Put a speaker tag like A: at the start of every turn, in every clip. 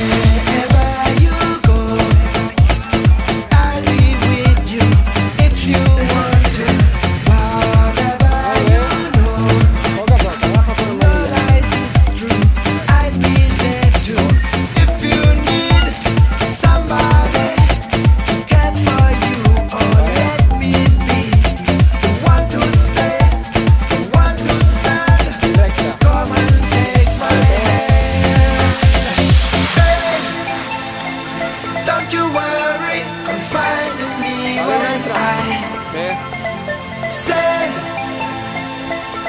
A: Wherever you go, I'll be with you if you want to. Whatever you know,
B: Poco a poco, baja por el
A: no
B: manillar.
A: lies, it's true. I'll be there too. If you need somebody to care for you, or let me be the one to stay, the one to stand.
B: Recta.
A: Come and take my hand. Hey, don't you worry, confide in me when I
B: Bé,
A: say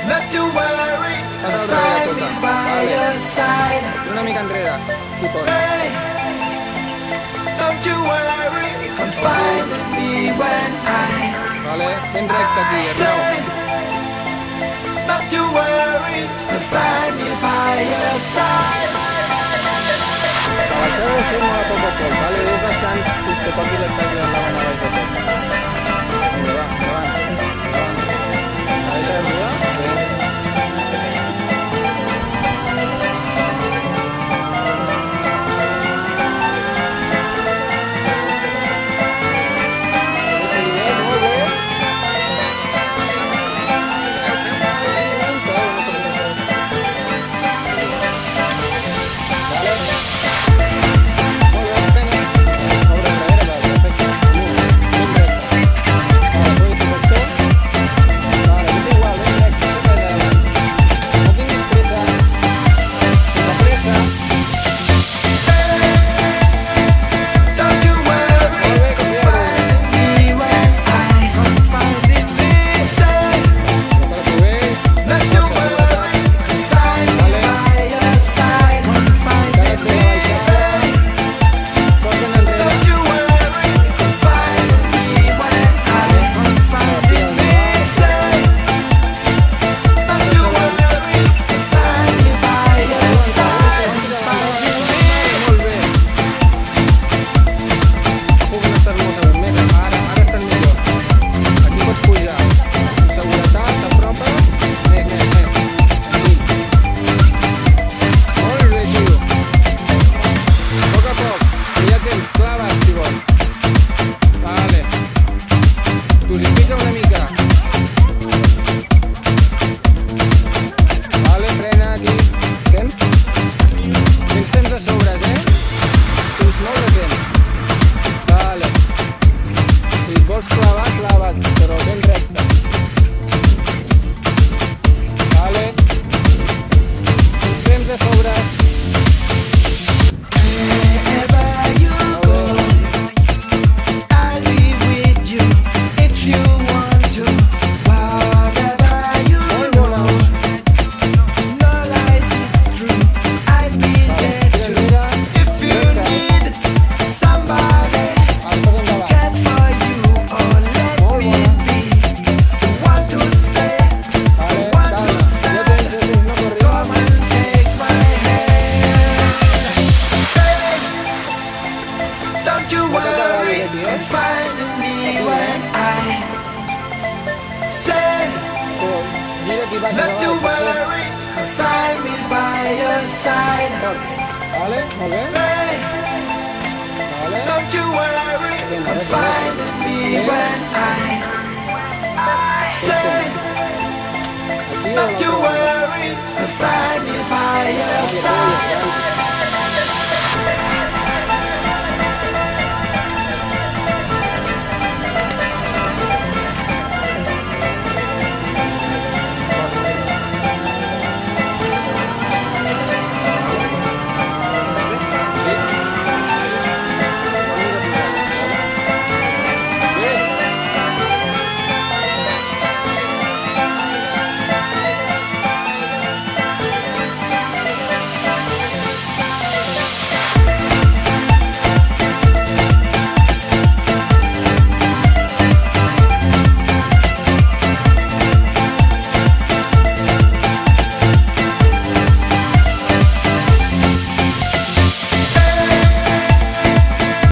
A: not to worry, 'cause I'll be by your side.
B: una mica enrere, si pots.
A: Hey, don't you worry, confide in me when I
B: Vale, ben recte aquí, Arnau.
A: say not to worry, 'cause I'll be by your side.
B: Això ho fem molt a poc a poc, vale? Vés baixant fins que toqui l'estàs de la mà baix de tot. Vinga, va, endavant, endavant. A deixar arriba? Bé. Molt bé.
A: Don't you worry, confide in me when I confide in me. Say not to worry, 'cause I'll be by your side. Confide in me. Don't you worry, confide in me when I confide in me. Say not to worry, 'cause I'll be by your side. Confide in me.
B: Molt bé. Puc estar molt més. Ara estan millor. Aquí pots pujar. Amb seguretat, t'apropes. Més. Aquí. Molt bé, tio. A poc, que hi ha temps. Clava't, si vols. Vale. Dosifica una mica. Vale, frena aquí. Temps? Tens temps a sobres, Tens molt de temps. Vale. Si et vols clavar, clava't, però ben recte. Vale. Tens temps a sobres.
A: Wherever you go, I'll be with you if you want to. Whatever you know, no lies, it's true. I'll be there too. If you need somebody
B: Ara tot endavant.
A: care for you, or let
B: Molt
A: me
B: bona.
A: be the one to stay,
B: Vale,
A: the one to
B: calma.
A: stand.
B: No corris.
A: Come and take my hand. Hey, don't you worry, confide in me when I say
B: Gira aquí baix.
A: not to worry, 'cause I'll be by your side.
B: Vale, molt bé.
A: Hey,
B: Vale.
A: don't you worry, confide in me when I say
B: Aquí
A: not to worry, 'cause I'll be by your side.